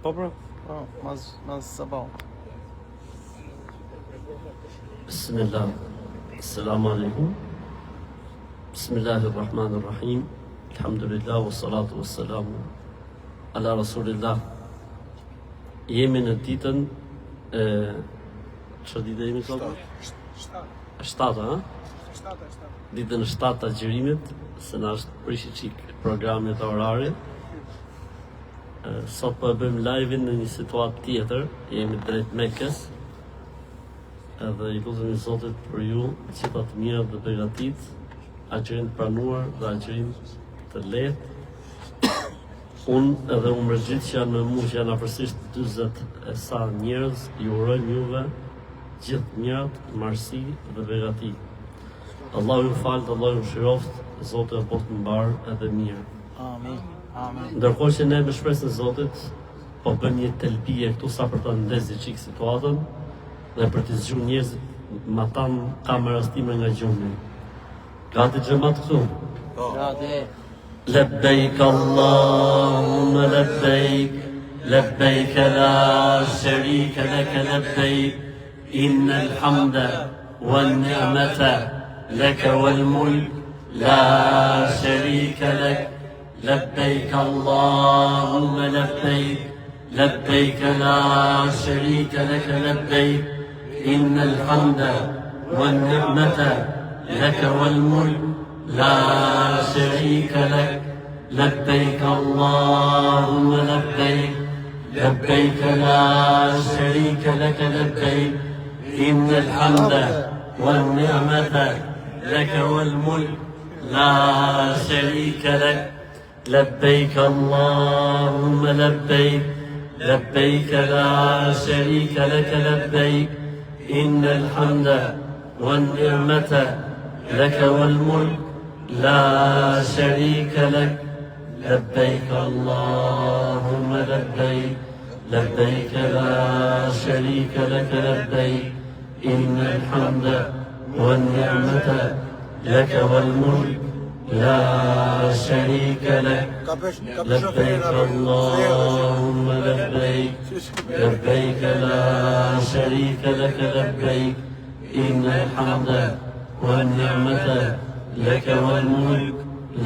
Po bro, mas sabah. Bismillah. Assalamu alaikum. Bismillahirrahmanirrahim. Alhamdulillah wa salatu wa salamu ala rasulillah. Jemi në ditën çfarë ditë jemi sot? 7, ditën 7 të agjërimit, se na është prishi çik programit orare. Sot po e bëjmë live-in në një situatë tjetër, jemi drejt Mekës. Edhe i lutemi Zotit për ju, gjitha të mira dhe begatit, agjërim të pranuar dhe agjërim të lehtë. Unë edhe umërgjit që janë me mu, që janë afërsisht 40 e sa njerëz, ju urojmë juve gjithë mirat, marsi dhe begati. Allahu ju falë, Allahu ju shiroft, Zotit e botë mbarë edhe mirë. Amin. Amin. Ndërkohë që ne me shpresën e Zotit, po bëjmë një telbije këtu sa për ta ndezë çik situatën dhe për të zgjuar njerëzit ma tanë kameras time nga gjumi. Gati xhamat këtu? Gati. لبيك اللهم لبيك لبيك لا شريك لك لبيك إن الحمد والنعمة لك والملك لا شريك لك لبيك اللهم لبيك لبيك لا شريك لك لبيك إن الحمد والنعمة لك والملك لا شريك لك لبيك اللهم لبيك لبيك لا شريك لك لبيك إن الحمد والنعمة لك والملك لا شريك لك لبيك اللهم لبيك لبيك لا شريك لك لبيك إن الحمد والنعمة لك والملك لا شريك لك لبيك اللهم لبيك لبيك لا شريك لك لبيك إن الحمد والنعمة لك والملك لا شريك لك لبيك اللهم لبيك لبيك لا شريك لك لبيك إن الحمد والنعمة لك والملك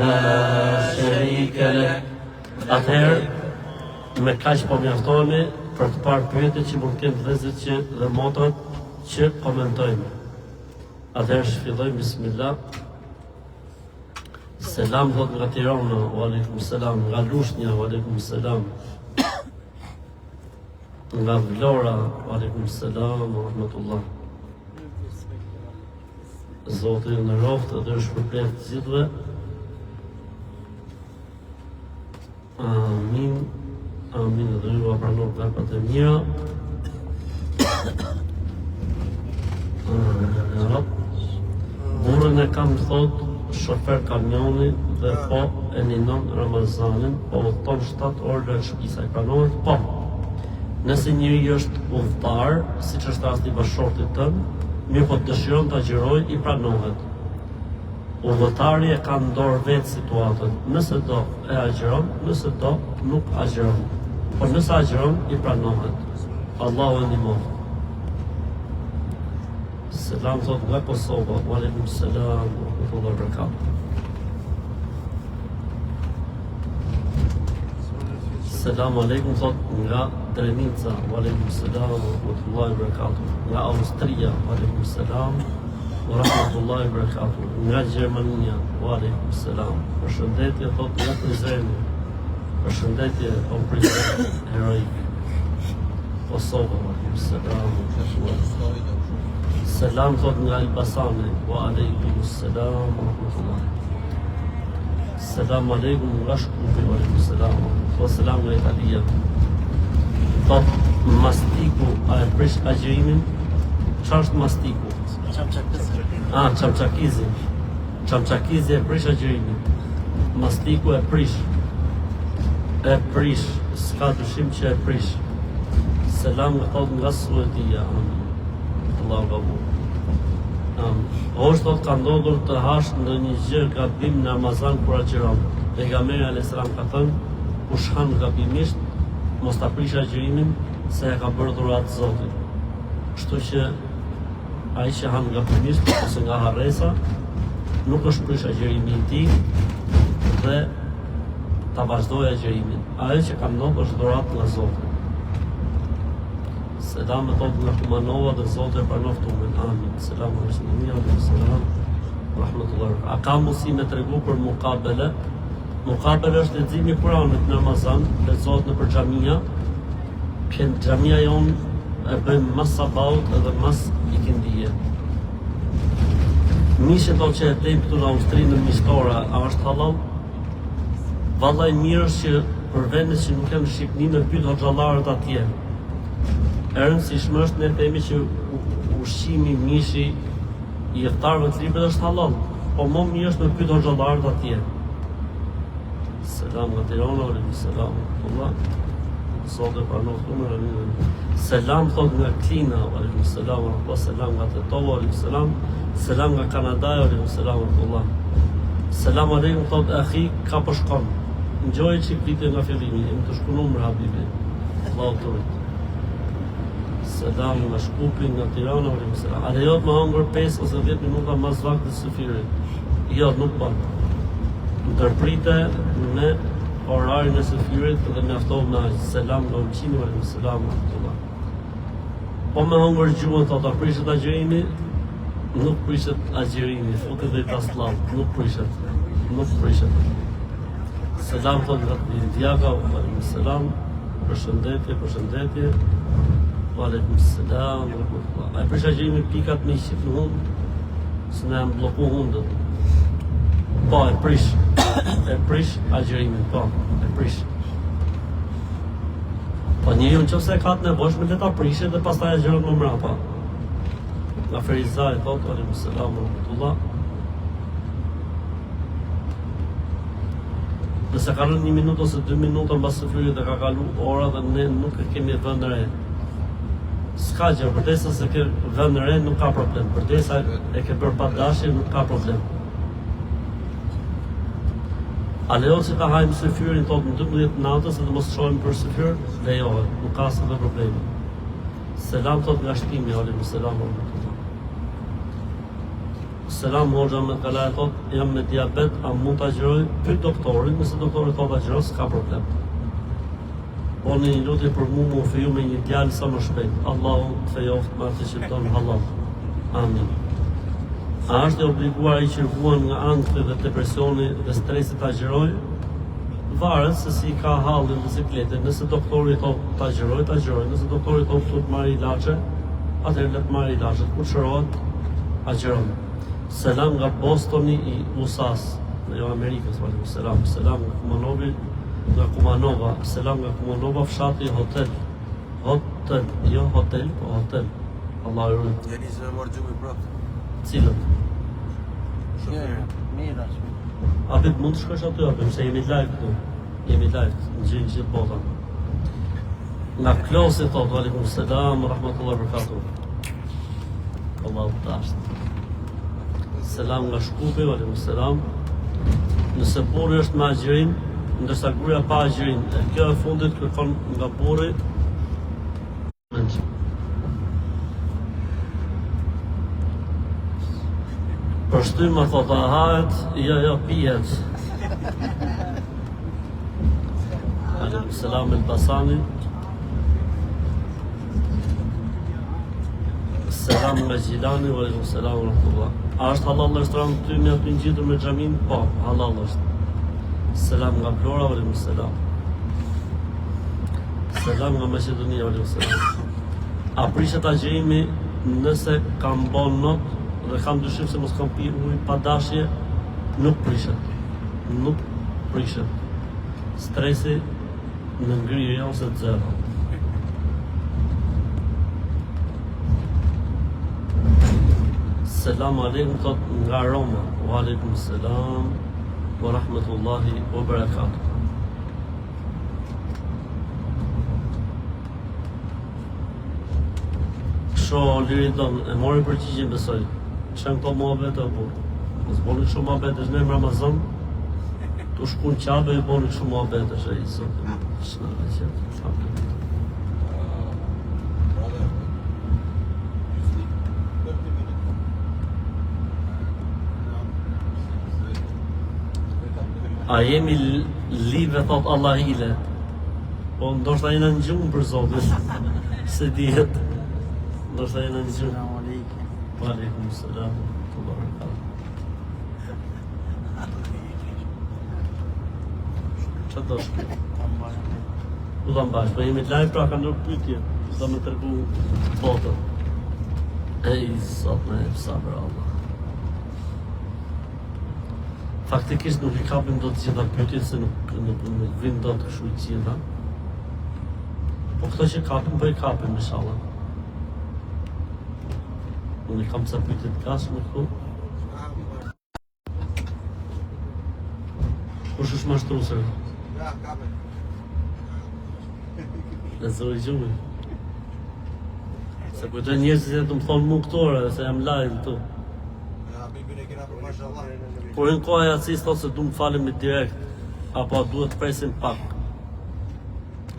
لا شريك لك. Atëherë, me kaq po mjaftohemi për të parë pyetjet që mund të kenë vëllezërit që dhe motrat që komentojmë. Atëherë fillojmë bismillah. Selam thot nga Tirana, wa aleikum selam, nga Lushnja, wa aleikum selam. Nga Vlora, wa aleikum selam, wa rahmatullah. Zotë në roftë dhe shpërblet të gjithëve. Amin. Amin dhe ju apranor vepat e mira. Burën e kam thot shofer kamioni dhe po e ninon Ramazanin, po udhton 7 orë nga shtëpia, i pranohet? Po. Nëse njëri është udhëtar, siç është rasti i bashortit tën, mirë po të dëshiron të agjëroj, i pranohet. Udhëtari e ka në dorë vetë situatën, nëse do e agjëron, nëse do nuk agjëron. Por nëse agjëron, i pranohet. Allahu e ndihmon. Selam thot nga Kosova, wa aleikum selam, wa rahmatullahi wa barakatuh. Selam aleikum thot nga Drenica, wa aleikum selam, wa rahmatullahi wa barakatuh. Nga Austria, wa aleikum selam, wa rahmatullahi wa barakatuh. Nga Gjermania, wa aleikum selam. Përshëndetje thot nga Prizreni. Përshëndetje o Prizren heroik. Kosova, wa aleikum selam, wa rahmatullahi. Selam thot nga Elbasani, wa aleikum selam, wa rahmatullahi. Selam aleikum nga Shkupi, wa aleikum selam. Thot selam nga Italia. Thot mastiku a e prish agjërimin? Çfarë është mastiku? Çamçakizi. Çamçakizi e prish agjërimin. Mastiku e prish. E prish, s'ka dyshim që e prish. Selam thot nga Suedia. Allahu gabur. Është ka ndodhur të hash në një gjë gabim në Ramazan kur agjeron. Pejgamberi alayhis salam ka thënë, kush han gabimisht, mos ta prish agjërimin se e ka bërë dhuratë Zotit. Kështu që ai që han nga përmisht ose nga harresa, nuk është prish agjërimi i tij dhe ta vazhdoj agjërimin. Ajo që ka ndodhur është dhuratë nga Zoti. Selam me tot nga Kumanova dhe Zoti e pranoft umin. Amin. Selam alaikum. Selam. Rahmetullah. A ka mundësi me tregu për mukabele? Mukabele është leximi i Kuranit në Ramazan, lexohet nëpër xhamia. Që xhamia jon e bëjmë mas sabaut edhe mas ikindije. Mishi do që e blejmë këtu në Austri në mistora, a është halal? Vallai mirë është që për vendet që nuk janë në Shqipëri me pyet hoxhallarët atje. E rëndësishme është ne themi që ushqimi mishi i iftarëve të librit është halal, po më mirë është me pyet hoxhallarët atje. Selam nga Tirana, aleikum selam. Allah. Sot e pranoft numrin. Selam thot nga Klina, aleikum selam. Allah selam nga Tetova, aleikum selam. Selam nga Kanada, aleikum selam. Allah. Selam aleikum thot akhi ka po shkon. Ngjoj çik vite nga fillimi, më të shku numër habibi. Allahu të rrit. Selam nga Shkupi, nga Tirana, aleikum selam. A lejohet më hangër 5 ose 10 minuta mas vaktit të syfirit? Jo, nuk ban. Ndërprite me orarin e syfirit dhe mjaftohet me aq. Selam nga Ulqini, aleikum selam. Po me hangër gjuhën thot a prishet agjërimi? Nuk prishet agjërimi, futet dhe i tasllat, nuk prishet. Nuk prishet. Selam thot nga Indiaka, aleikum selam. Përshëndetje, përshëndetje. Aleikum selam. A prish agjërimi pikat me qif në hund? Se ne janë bloku hundët. Po, e prish. E prish agjërimin, po, e prish. Po njeriu nëse ka të nevojshme le ta prishë dhe pastaj agjëron më mbrapa. Nga Ferizaj thot, aleikum selam wa rahmatullah. Nëse ka rënë 1 minutë ose 2 minuta mbas syfirit dhe ka kalu ora dhe ne nuk e kemi vënë re. S'ka gjë, përdesa se ke vënë re nuk ka problem. Përdesa e ke bërë pa dashje nuk ka problem. A lejohet që ta hajmë syfirin thot në 12 natës dhe mos shohim për syfir? Lejohet, nuk ka asnjë problem. Selam thot nga Shtimi, aleikum selam wa rahmatullah. Selam hoxha me kalaj thot, jam me diabet, a mund të agjëroj? Pyet doktorin, nëse doktori thot agjëro, s'ka problem. Po në një lutje për mu më feju me një djalë sa më shpejt. Allahu të fejoft me atë që tonë halal. Amin. A është e obliguar i qërguan nga ankthi dhe depresioni dhe stresi të agjëroj? Varet se si ka hallin dhe sikletin. Nëse doktori thot të agjëroj, të agjëroj. Nëse doktori thot të marrë ilaçe, atëherë le të marrë ilaçe. Kur shërohet, agjëron. Selam nga Bostoni i USA-s, jo Amerikës, selam. Selam nga Kumanovi, nga Kumanova. Selam nga Kumanova, fshati hotel. Hotel, jo hotel, po hotel. Allah e rrit. Jeni se me marrë gjumë i prapë. Cilën? Mirë ashtu. Abit mund të shkosh aty apo se jemi live këtu. Jemi live në gjithë botën. Nga Klosi thot aleikum selam rahmetullah barakatuh. Allahu tash. Selam nga Shkupi, aleikum selam. Nëse burri është me agjërim, ndërsa gruaja pa agjërim, kjo e fundit kërkon nga burri. Për shtym më thot, a hahet? Jo, pijet. Aleikum selam el Basani. Selam nga Gjilani, aleikum selam wa rahmatullah. A është halal restoran ty me aty ngjitur me xhamin? Po, halal është. Selam nga Flora, aleikum selam. Selam nga Maqedonia, aleikum selam. A prishet agjërimi nëse kam bon not dhe kam dyshim se mos kam pi ujë pa dashje? Nuk prishet. Nuk prishet. Stresi në ngrirje ose të zero. Selam aleikum thot nga Roma. Wa aleikum selam wa rahmatullahi wa barakatuh. Kësho liridon e mori përgjigjen besoj. Çan këto muhabet apo? Mos boni shumë muhabet në Ramazan. Të shku në qabe i boni shumë abet është e i sotë. Shna e qëtë. A jemi live, thot Allah hile. Po ndoshta jena në gjumë për Zotin. Se dihet. Ndoshta jena në gjumë. Selamu alaikum. Wa alaikum salam. Që do shkë? U dhe mbash, po jemi live pra ka ndër pytje. Dhe me tërgu botën. Ej, sot me sabër Allah. Faktikisht nuk I kapim do të gjitha pyetjet se nuk vin do të kështu I gjitha. Po këto që kapim, po I kapim inshallah. Unë I kam sa pyetje të kasme këtu. Kush është mashtrusër? Ja, kapim. Lezoj gjumin. Se kujtoj njerëzit që të më thonë mu këtore, se jam live këtu. Ja, bibin e kena për mashallah. Por në kohë e atësis thotë se du më falemi direkt, apo duhet presim pak.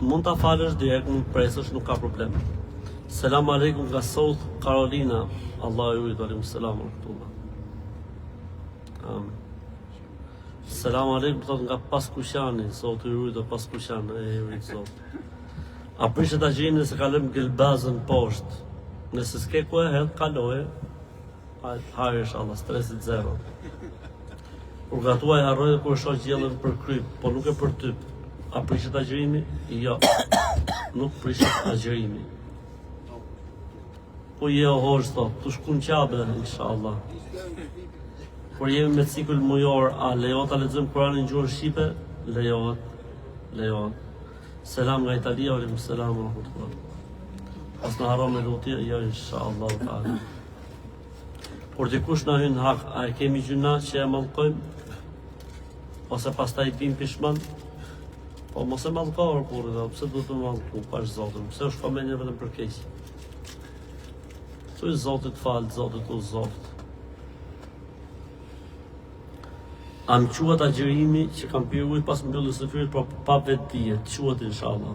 Mund ta falësh direkt, mund presësh, nuk ka problem. Selam aleikum nga South Carolina. Allah ju rritë, aleikum selam aleikum. Amin. Selam aleikum thotë nga Paskushani, Zoti ju rritë Paskushani, e rritë Zot. A prishet ta gjeni nëse kalojmë Gelbazën poshtë. Nëse s'ke ku e hedh, kaloje. Hajë inshallah, stresit zero. Kur gatuaj harroj kur shoh gjellën për kryp, po nuk e për typ. A prishet agjërimi? Jo. Nuk prishet agjërimi. Po jo hoxh thot, tu shku në qabe, inshallah. Kur jemi me cikël mujor, a lejohet ta lexojmë Kur'anin në gjuhën shqipe? Lejohet. Lejohet. Selam nga Italia, aleikum selam wa rahmatullah. Pas në harro me lutje, jo inshallah ta'ala. Kur dikush na hyn hak, a e kemi gjuna që e mallkojmë? Ose pastaj bim pishman? Po mos e mallkor kur edhe pse duhet të mallku pash Zotin, pse është familja vetëm për keq. Thuaj Zotit fal, Zotit u zoft. A më quhet agjërimi që kam pirë ujë pas mbylljes së fyrit, por pa vetdije, quhet inshallah.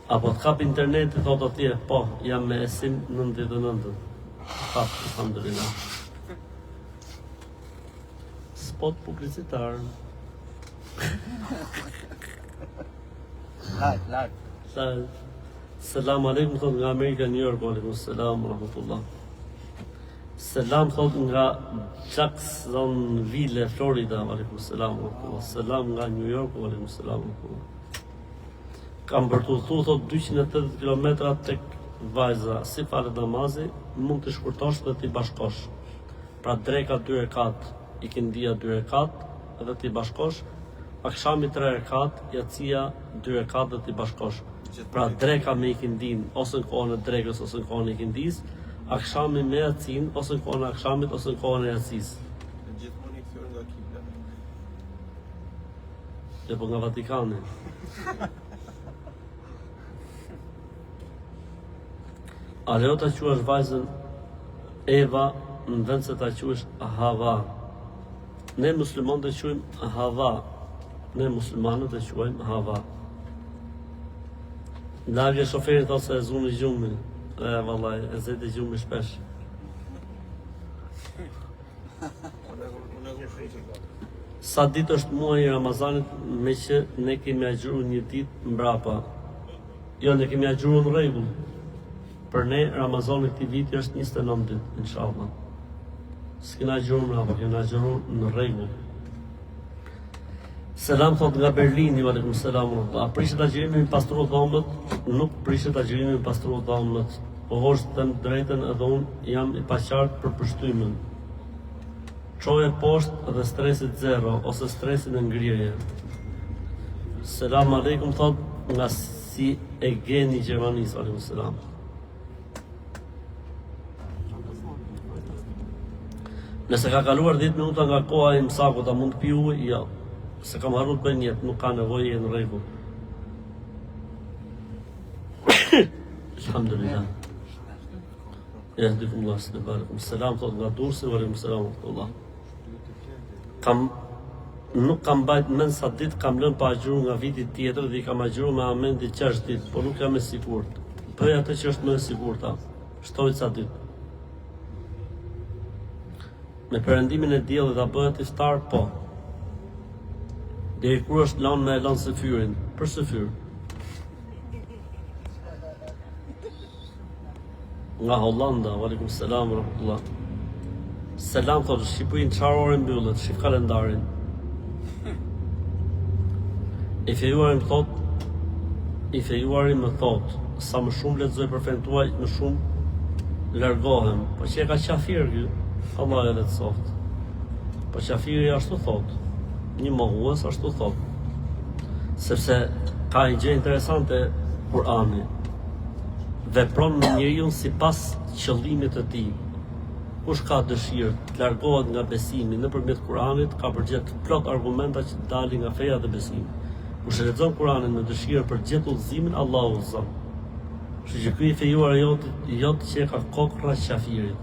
Apo të kap interneti, thot atje, po, jam me esim 99. Kap, alhamdulillah. Spot publicitar. Live. Selam aleikum, thot nga Amerika, New York, aleikum selam, rahmatullah. Selam, thot nga Jacksonville, Florida, aleikum selam, rahmatullah. Selam nga New York, aleikum selam, rahmatullah. Kam bërtuthu, thot 280 km tek vajza, si falet namazi, mund të shkurtosh dhe t'i bashkosh. Pra dreka 2 rekat, ikindia 2 rekat, dhe t'i bashkosh, akshami 3 rekat, jacia 2 rekat dhe t'i bashkosh. Pra dreka me ikindin, ose në kohën e drekës, ose në kohën e ikindis, akshami me jacin, ose në kohën e akshamit, ose në kohën e jacis. Gjithmonë I kthyer nga kibla. E po nga Vatikani. A leo ta quash vajzën Eva në vend se ta quash Hava. Ne muslimanët e quajmë Hava. Ne muslimanët e quajmë Hava. Largje shoferin thot se e zuni gjumin. Vallaj, e zeti gjumin shpesh. Sa ditë është muaji I Ramazanit me që ne kemi agjëruar një ditë mbrapa. Jo, ne kemi agjëruar në rregull. Për ne, Ramazani këtij viti është 29 ditë, inshallah. S'kena agjëruar mbrapa, kena agjëruar në rregull. Selam thot nga Berlini, aleikum selam. A prishet agjërimi pas tru dhomët? Nuk prishet agjërimi pas tru dhomët. Po hoxh të drejtën edhe unë jam I paqartë për përshtymin. Çoje poshtë dhe stresit zero, ose stresin e ngrirje. Selam aleikum thot nga si e geni Gjermanis, aleikum selam. Nëse ka kaluar 10 minuta nga koha e mësakut, a mund të pi ujë? Jo. Se kam harruar të bëj njetë, nuk ka nevojë, në rregull. Alhamdulillah. Yahdikumullah, aleikum selam, thot nga Durrësi, aleikum selam, Allah. Nuk kam bajt mend sa ditë kam lënë pa agjëruar nga viti tjetër dhe I kam agjëruar me amendi 6 ditë, por nuk jam e sigurt. Bëj atë që është më e sigurta. Shtoj ca ditë. Me perëndimin e diellit a bëhet iftar? Po. Deri kur është lanë me e lanë së fyrin? Për së fyr. Nga Hollanda, aleikum selam rahmetullah. Selam thotë, Shqipërinë çfarë ore mbyllet? Shif kalendarin. I fejuari më thot, sa më shumë lexoj për fen tuaj, më shumë largohem. Po që e ka qafir ky, Allah e letësoft. Po qafiri ashtu thot, një mohues ashtu thot. Sepse ka një gjë interesante Kurani. Vepron në njeriu sipas qëllimit të tij. Kush ka dëshirë të largohet nga besimi nëpërmjet Kuranit, ka përgjet plot argumenta që dalin nga feja dhe besimi. Kush e lexon Kuranin me dëshirë për gjetë udhëzimin, Allahu udhëzon. Kështu që ky I fejuar jot që ka kokra qafirit.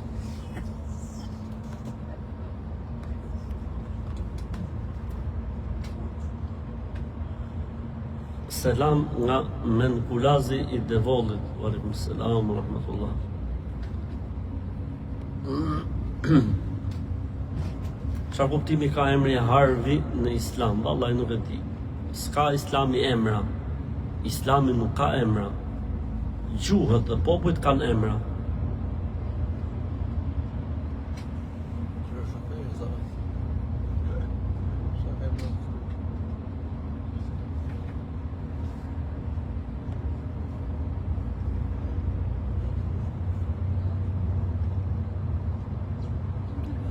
Selam nga Menkulazi I Devollit. Aleikum selam rahmetullah. Çfarë kuptimi ka emri Harvi në Islam? Vallahi nuk e di. S'ka Islami emra. Islami nuk ka emra. Gjuhët e popujt kanë emra.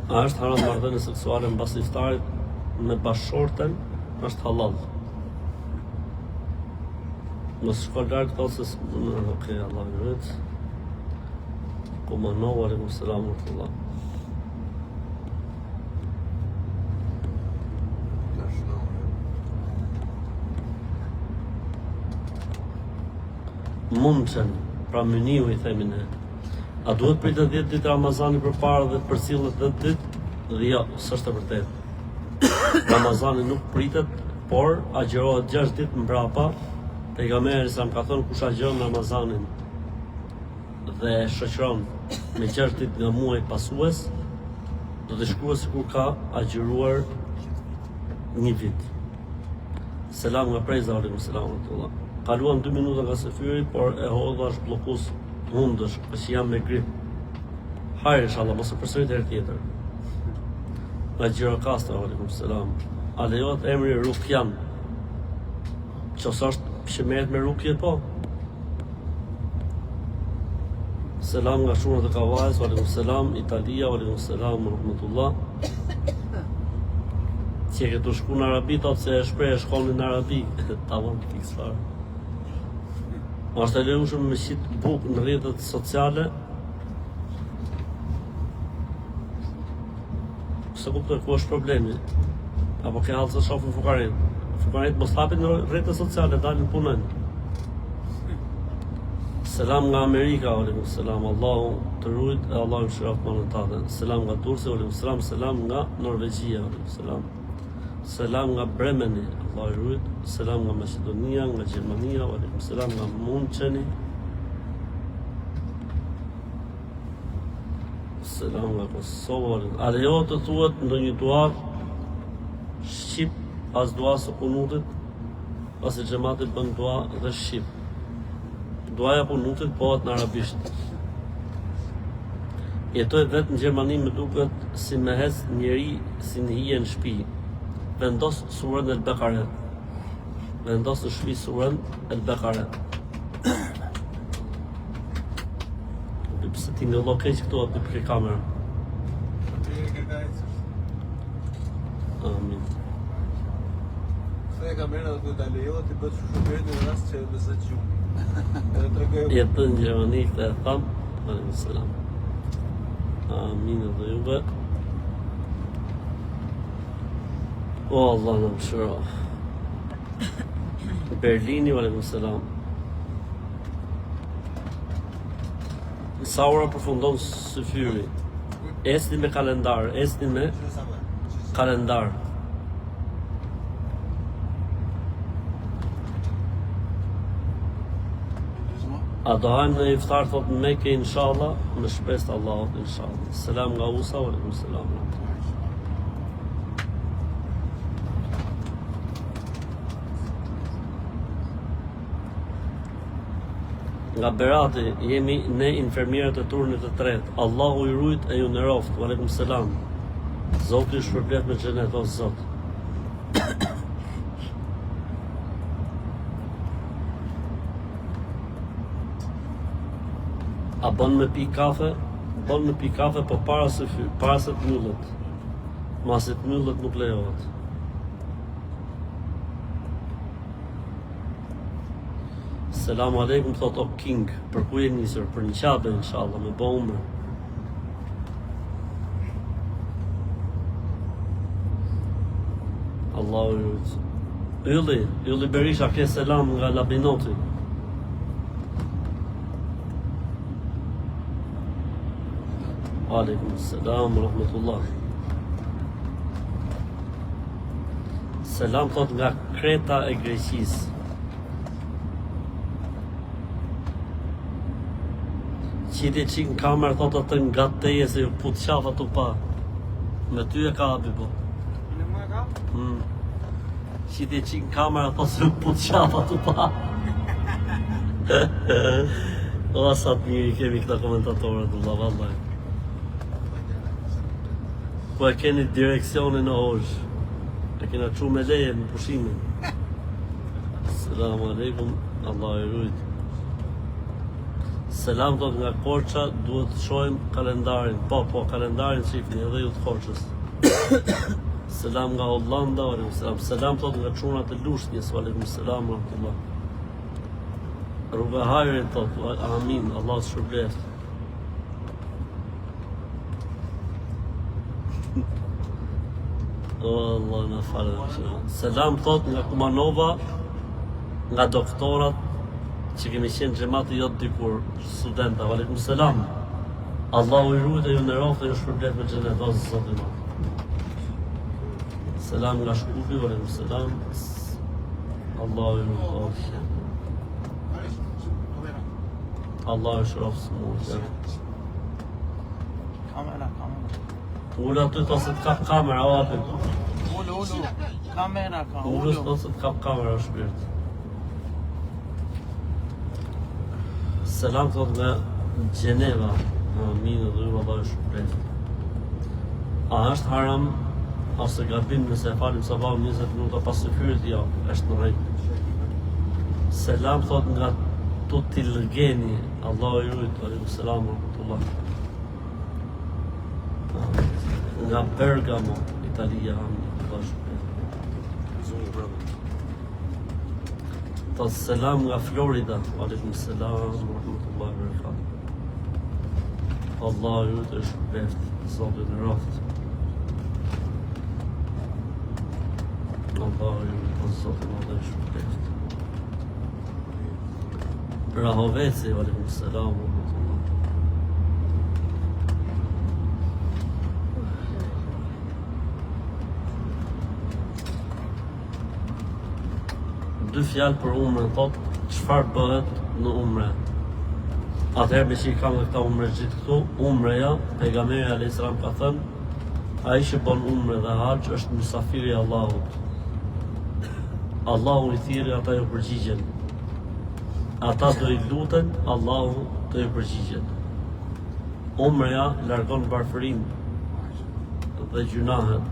A është haram marrëdhënie seksuale mbas iftarit me bashorten? Është halal. Mos shko larg thosë se okay, Allah I rrit. Komano, aleikum selam wa rahmatullah. Mundën, pra meniu I themi ne. A duhet pritet 10 ditë Ramazani përpara dhe përcillet 10 ditë? Dhe jo, s'është e vërtetë. Ramazani nuk pritet, por agjërohet 6 ditë mbrapa. Pejgamberi sa më ka thënë kush agjeron Ramazanin dhe shoqëron me 6 ditë nga muaji pasues, do të shkruhet sikur ka agjëruar një vit. Selam nga Preza, aleikum selam wa Kaluam 2 minuta nga së fyri, por e hodha është bllokues hundësh, për që jam me grip. Hajrë inshallah, mos e përsërit herë tjetër. Nga Gjirokastra, aleikum selam. A lejohet emri Rukjan? Qësë është që merret me rukje, po? Selam nga Shunat e Kavajës, aleikum selam. Italia, aleikum selam, rahmetullah. Që e këtu shku në Arabi, thotë se e shprej e shkoni në Arabi. Ta vonë të fikës farë. Është e lejushëm me qit bukë në rrjetet sociale? Se kuptoj ku është problemi. Apo ke hallë se shofin fukarit. Fukarit mos hapin në rrjetet sociale, dalin punojnë. Selam nga Amerika, aleikum selam. Allahu të rujt e Allahu mëshiroft malën tate. Selam nga Turqia, aleikum selam. Selam nga Norvegjia, aleikum selam. Selam nga Bremeni, Allah I rujt. Selam nga Maqedonia, nga Gjermania, aleikum selam nga Muncheni. Selam nga Kosova. A lejohet të thuhet ndonjë dua shqip pas dua së kunutit, pasi xhamati bën dua dhe shqip. Duaja kunutit bëhet në arabisht. Jetoj vetë në Gjermani, më duket si me hes njeri si në hije në shtëpi. Vendos surën El Bekaret. Vendos në shtëpi surën El Bekaret. Pse ti në lokeq këtu aty për kamera. Amin. Kthej kamera do ta lejohet të bësh shoferin në rast që të zë gjumë. Edhe tregoj. Jetën në Gjermani këtë e tham, aleikum selam. Amin dhe juve. O Allah në mëshiro. Berlini, aleikum selam. Sa ora përfundon së fyri? Esni me kalendar, esni me kalendar. A do hajmë në iftar, thot në Mekë, inshallah, me shpresë të Allahut, inshallah. Selam nga Usa, wa alaikum selam. Nga Berati, jemi ne infermierët e turnit të tretë. Allahu i rujt e ju në roft, wa alaikum selam. Zoti ju shpërblet me xhenet, o Zot. A bën me pi kafe? Bën me pi kafe, po para se të myllët. Masi të myllët nuk lejohet. Selamu alaikum, thot O King, për ku je nisër? Për një qabe, inshallah, me bo umre. Allahu i rujt. Ylli Berisha, ke selam nga Labinoti. Aleikum selam, rahmetullah. Selam thot nga Kreta e Greqisë. Qiti qik në kamerë thot atë nga teje se ju put qafa të pa. Me ty e ka abibo. Në më ka? Qiti qik në kamerë thot se ju put qafa të pa. O, sa të mirë i kemi këta komentatorët, Allah, vallaj. Po e keni direksionin në hoxh. E kena qu me leje në pushimin. Selamu alaikum, Allah i rujt. Selam thot nga Korça, duhet të shohim kalendarin. Po, kalendarin shifni edhe ju të Korçës. Selam nga Hollanda, alaikum selam. Selam thot nga çunat e Lushnjës, alaikum selam, rahmatullah. Rruga hajrit thot, amin, Allah të shpërblet. O, Allah në falë. Selam thot nga Kumanova, nga doktorat që kemi qenë xhamati jotë dikur, studenta, aleikum selam. Allahu i rujt e ju në roftë e ju shpërblet me xhenet, o Zoti i Madh. Selam nga Shkupi, aleikum selam. Allahu i rujt. Allahu i shrof smurë. Kamera. Ulla ty të se të kap kamera, o api. Ullu. Kamera ka, Ullës ullu. të se të kap kamera, o shpirt. Selam thot nga Gjeneva. Amin, dhe ju Allah i shpërblet. A është haram, ose gabim nëse e falim sabah 20 minuta pas së fyrit, ja, është në rregull. Selam thot nga Tutilgeni, Allah i rujt, alaikum selam, rahmatullah. Nga Bergamo, Italia, Allah shpërblet. Zonë bravo. Ta selam nga Florida, alaikum selam, rahmatullah, barakatuh. Allah ju të shpërblet, Zoti në raft. Allah ju të Zoti në shpërblet. Rahoveci, alaikum selam, rahmatullah. Dy fjalë për umrën, thot, çfarë bëhet në umre? Atëherë me që i kam dhe këta umre gjithë këtu, umreja, pejgamberi alayhis salam ka thënë, ai që bën umre dhe haxh është mysafiri i Allahut. Allahu i thirrë, ata ju përgjigjen. Ata do i luten, Allahu do i përgjigjen. Umreja largon varfërim dhe gjunahet.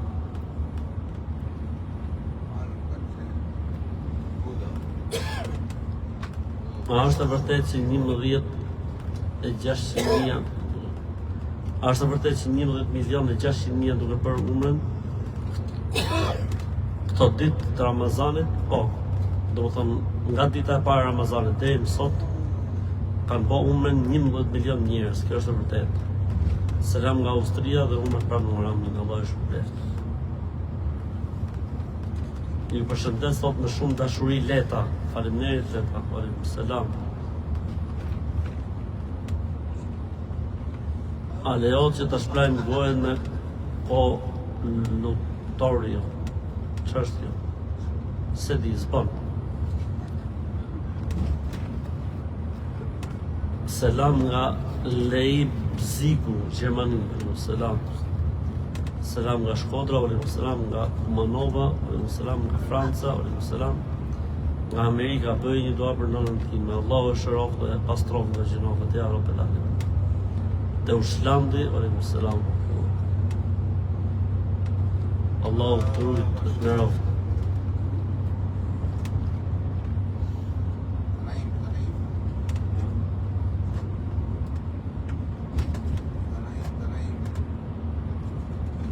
A është e vërtet që 11.600.000 A është e vërtet që 11.600.000 duke bërë umrën këto ditë të Ramazanit? Po, do më thonë nga dita e parë Ramazanit deri më sot kanë bërë umrën 11 milion njerëz, kjo është e vërtet. Selam nga Austria dhe umrë pranuar, amin, Allah i shpërblet. Ju përshëndes thot me shumë dashuri Leta. Faleminderit Leta, aleikum selam. A lejohet që ta shprehim gojën me po Tori, ç'është kjo? Se di, s'bon. Selam nga Leipzigu, Gjermani, selam. Selam nga Shkodra, selam nga Kumanova, selam nga Franca, selam nga Amerika. Bëj një dua për nënën time. Allahu e shërof dhe e pastrof nga gjinohet e Rabbel Alamin. Te Ushlandi, selam. Allahu të rujt në roft.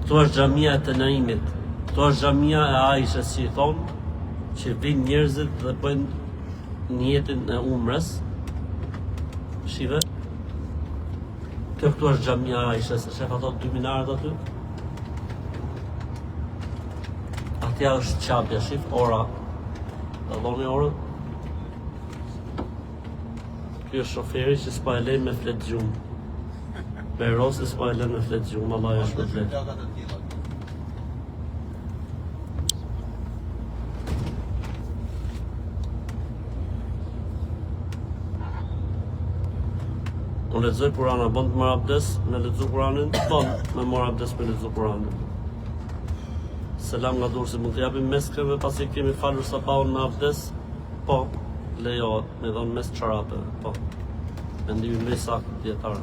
Këto është xhamia e të Naimit. Këto është xhamia e Aishës që i thonë që vinë njerëzit dhe bëjnë njetin e umrës. Shive. Këtu është xhamia e Aishës. Shef ato 2 minarët aty. Atja është qapja, shif, ora. Da dhoni orën. Kjo është shoferi që s'pa e lejnë me flet gjumë. Berosi s'pa e lejnë me flet gjumë, Allah e është me flet. Unë lexoj Kur'ana, bën të marr abdes me lexu Kur'anin, bën me marr abdes me lexu Kur'anin. Selam nga Durrësi, mund të japim meskëve pasi kemi falur sabahun me abdes? Po, lejohet, me dhënë mes çorapeve, po. Mendimi më i saktë dietar.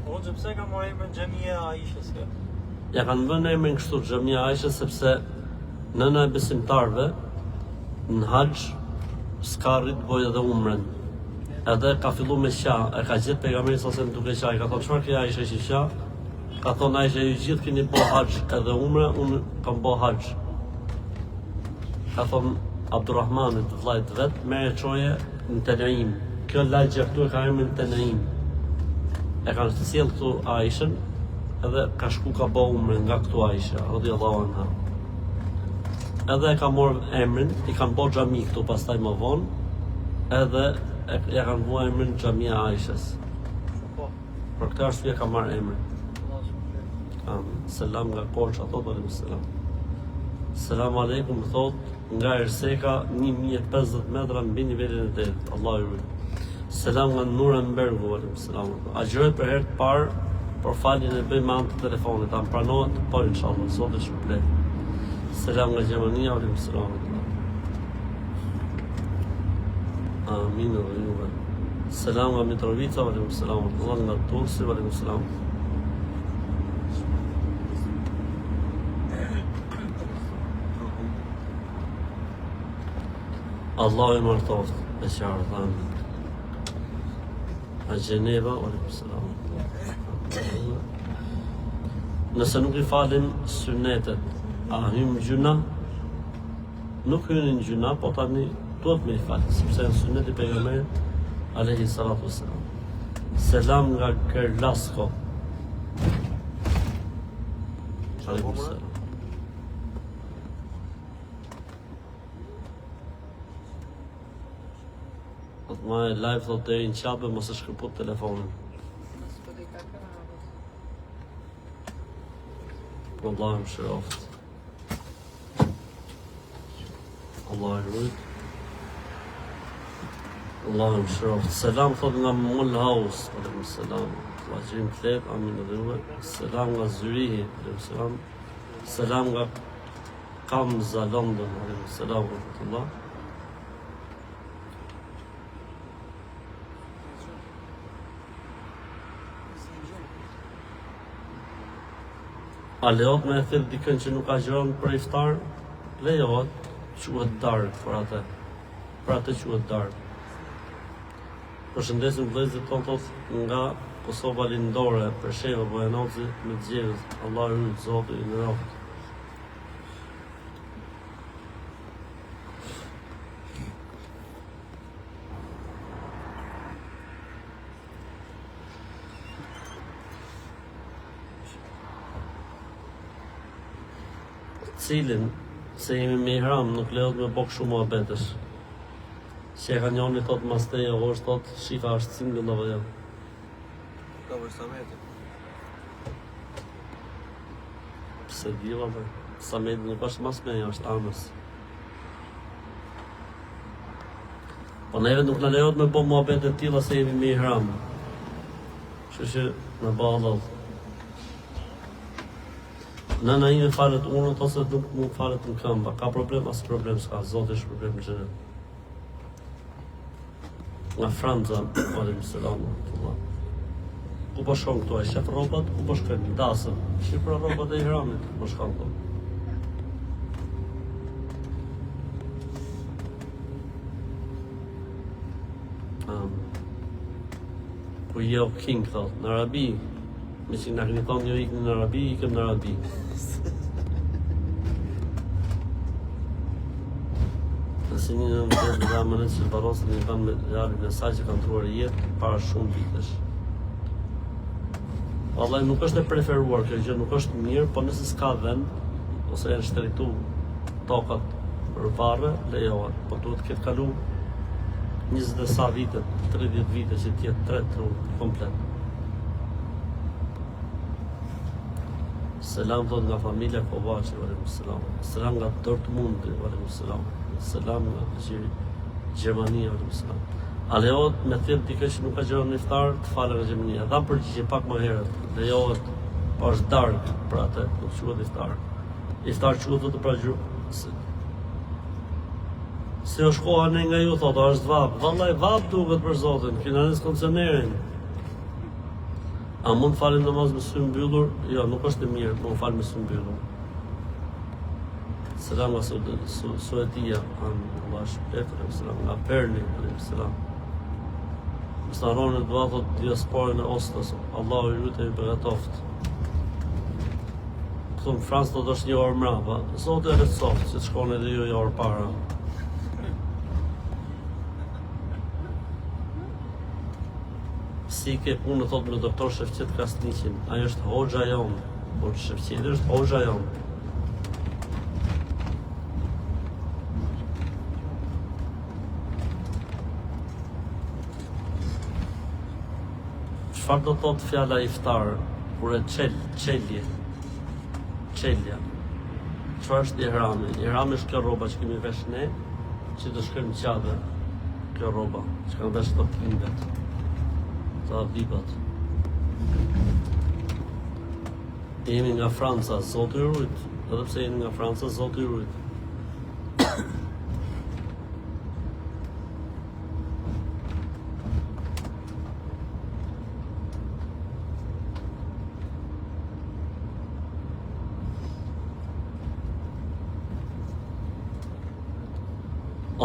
Hoxha, pse ka marrë emrin xhamia e Aishës kjo? Ja kanë vënë emrin kështu xhamia e Aishës sepse nëna e besimtarve në haxh s'ka rrit bojë edhe umren. Edhe ka fillu me qa, e ka gjithë pejgamberi sa se më duke qa, i ka thonë çfarë kjo Aisha që qa? Ka thonë Aisha ju gjithë keni bo haxh edhe umre, unë kam bo haxh. Ka thonë Abdurrahmanit, vllajt vet, merre çoje në Tenaim. Kjo lagje këtu e ka emrin Tenaim. E kanë sjell këtu Aishën, edhe ka shku ka bo umre nga këtu Aisha, radhiyallahu anha. Edhe e ka morë emrin, i kanë bo xhami këtu pastaj më vonë, edhe ja kanë vua emrin xhamia e Aishës. Për këtë arsye ka marrë emrin. Selam nga Korça, thot alaykum selam. Selam aleikum, thot nga Erseka 1050 metra mbi nivelin e detit. Allahu i ruaj. Selam nga Nurembergu, alaykum selam. Agjëroj për herë të parë, por faljen e bëj me anë të telefonit. Ta pranohet, po inshallah, sot është shpëlet. Selam nga Gjermania, alaykum selam. Amin dhe juve. Selam nga Mitrovica, alaykum selam. Allah nga Tursi, alaykum selam. Allah i martoft, e qarë, amin. A Gjeneva, alaykum selam. Nëse nuk i falim sunetet, a hym gjuna? Nuk hynin gjuna, po tani duhet me i falë, sepse në sunet i pejgamberit alayhi salatu wassalam. Selam nga Kërlasko. Alaykum selam. Ma e live thot deri në qabe, mos e shkëput telefonin. Allah më shëroft. Allah e rujt. Allah më shëroft. Selam thot nga Mulhouse. Alaykum selam. Allah gjërim të letë, amin edhe juve. Selam nga Zyrihi. Alaykum selam. Selam nga Kamza, London. Alaykum selam. Allah. A lejohet me e thellë dikën që nuk agjeron për iftar? Lejohet, quhet dark për atë. Për atë quhet dark. Përshëndesim vëllezërit tonë thot nga Kosova Lindore, për sheva Bojanoci me Gjerës. Allah i rujt, Zoti i nderoft. Cilin, se jemi me ihram, nuk lejohet me bok shumë muhabetesh. Që e ka njoni thot masteja, është thot shifa është single apo jo? Ka për Sametin. Pse dila dhe? Samedi nuk është masmeja, është anës. Po neve nuk në lejot me bo muhabet e tila se jemi me ihram. Që në ba Allah. Nëna ime falet unët ose nuk më falet në këmba. Ka problem, asë problem s'ka, zotë është problem në gjenet. Nga Franca, alim selamu, ku po shkon këtu, e shef robat, ku po shkon, në dasëm. Shqipra robat e ihramit, ku po shkon këtu. Ku jo king, thot, në Arabi, me që nga këni thonë jo ikë në Arabi, ikëm në Arabi. Nëse një në të të dhe amënet që barosën një banë me jarin e saj që kanë truar jetë para shumë vitesh. Vallai nuk është e preferuar kjo gjë, nuk është mirë, po nëse s'ka vend, ose janë shteritu tokat për varre, lejohet, po duhet të ketë kalu 20 dhe sa vite, 30 vite që tjetë 3 tru komplet. Selam thot nga familja Kovaci, valikum selam. Selam nga Dortmundi, valikum selam. Selam nga Gjermania, valikum selam. A lejohet me thirr dikë që nuk ka gjëra në iftar të falë nga Gjermania. Dha përgjigje pak më herët. Lejohet, po është dark për atë, nuk quhet iftar. Iftar quhet të pra gjë. Se është koha ne nga ju, thotë, është vap. Vallai vap duket për Zotin, kena nis kondicionerin. A mund falim namaz me sy mbyllur? Jo, nuk është e mirë, po fal me sy mbyllur. Selam nga Suedia, Allah shpëtër, selam nga Perni, selam. Mësë në dua thot diasporën e Oslos, Allahu i lutë e i begatoft. Këtu në Francë do të është një orë mrapa, Zotë e rëtësoft, që të shkone edhe ju një orë para. Si ke punë thot me doktor Shefqet Krasniqin, ajo është hoxha jonë, por Shefqeti është hoxha jonë. Çfarë do thot fjala iftar, kur e qelje? Qelja. Çfarë është ihrami? Ihrami është kjo rroba që kemi vesh ne, që të shkojmë qadë. Kjo rroba, që kanë vesh të kindet. Të vibat. Jemi nga Franca, Zoti i rujt. Edhe pse jemi nga Franca, Zoti i rujt.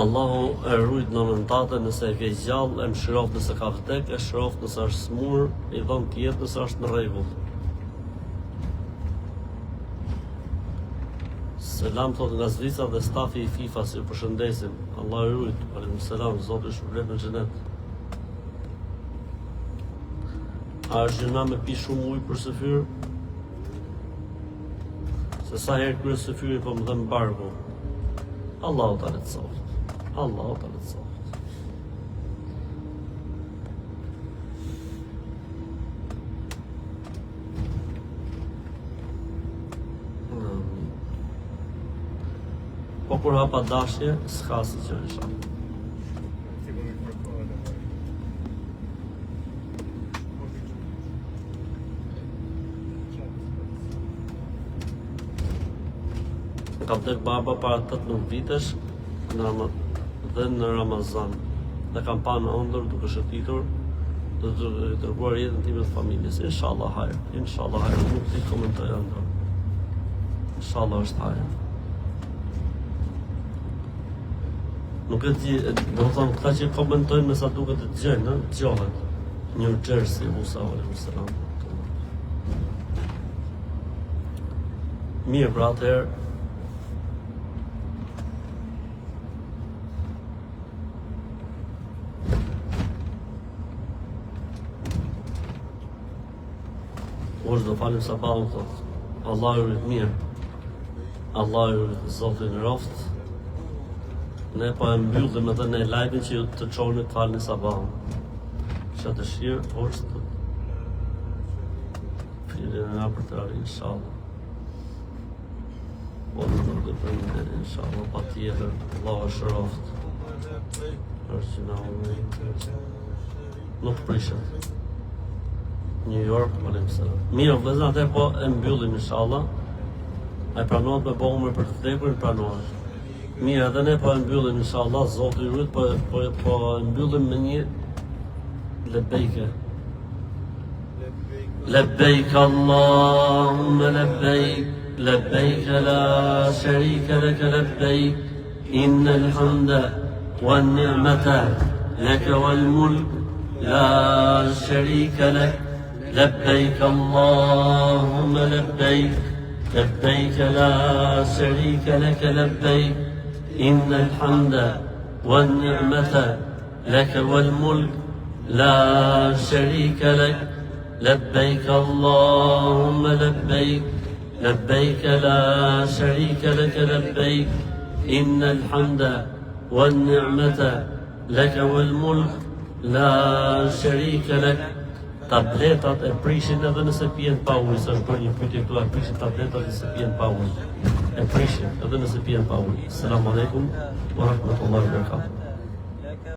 Allahu e rujt në nëntate nëse e ke gjallë, e mëshiroft nëse ka vdek, e shëroft nëse është smur, i dhon tjetë nëse është në rregull. Selam thot nga Zvicra dhe stafi i FIFA si përshëndesim. Allahu e rujt, alaykum selam, Zoti ju shpërblet në xhenet. A është gjëna me pi shumë ujë për së fyr? Se sa herë krye së fyri po më dhe më barku. Allahu ta lehtësoft. Allahu ta lehtësoft. Po kur hapa dashje, s'ka si që isha. Ka vdek baba para 18 vitesh dhe në Ramazan. Dhe kam pa në ëndër duke shëtitur dhe të dërguar jetën time të familjes. Inshallah hajr, inshallah hajr, nuk t'i komentoj ëndër. Inshallah është hajr. Nuk e di, do të thonë këta që komentojnë me sa duket të gjejnë, dëgjohet. New Jersey, Musa alayhi salam. Mirë, pra atëherë Osh do falim sabahun, thot. Allah ju rrit mirë. Allah ju rrit Zotin roft. Ne po e mbyllim edhe ne live-in që ju të çoni të falni sabahun. Kisha dëshirë, hoqë të filin nga për të rari, inshallah. Po në të për në inshallah, pa tjetër, Allah e shëroft. Është që na unë nuk prishet. New York, alim salam. Mirë, vëzën atë po e mbyllim, inshallah. A i pranohet me bëhume për të vdekur, pranohet. Mirë, edhe ne po e mbyllim, inshallah, Zoti i rrit, po e mbyllim me një lebejke. Lebejk Allahumma lebejk, lebejk la sharika laka lebejk, innal hamda wan ni'mata laka wal mulk la sharika lak. لبيك اللهم لبيك لبيك لا شريك لك لبيك إن الحمد والنعمة لك والملك لا شريك لك لبيك اللهم لبيك لبيك لا شريك لك لبيك إن الحمد والنعمة لك والملك لا شريك لك. Tabletat e prishin edhe nëse pijen pa ujë, se është bërë një pyetje këtu, e prishin tabletat nëse pijen pa ujë. E prishin edhe nëse pijen pa ujë. Selam aleikum wa rahmatullahi wa barakatuh.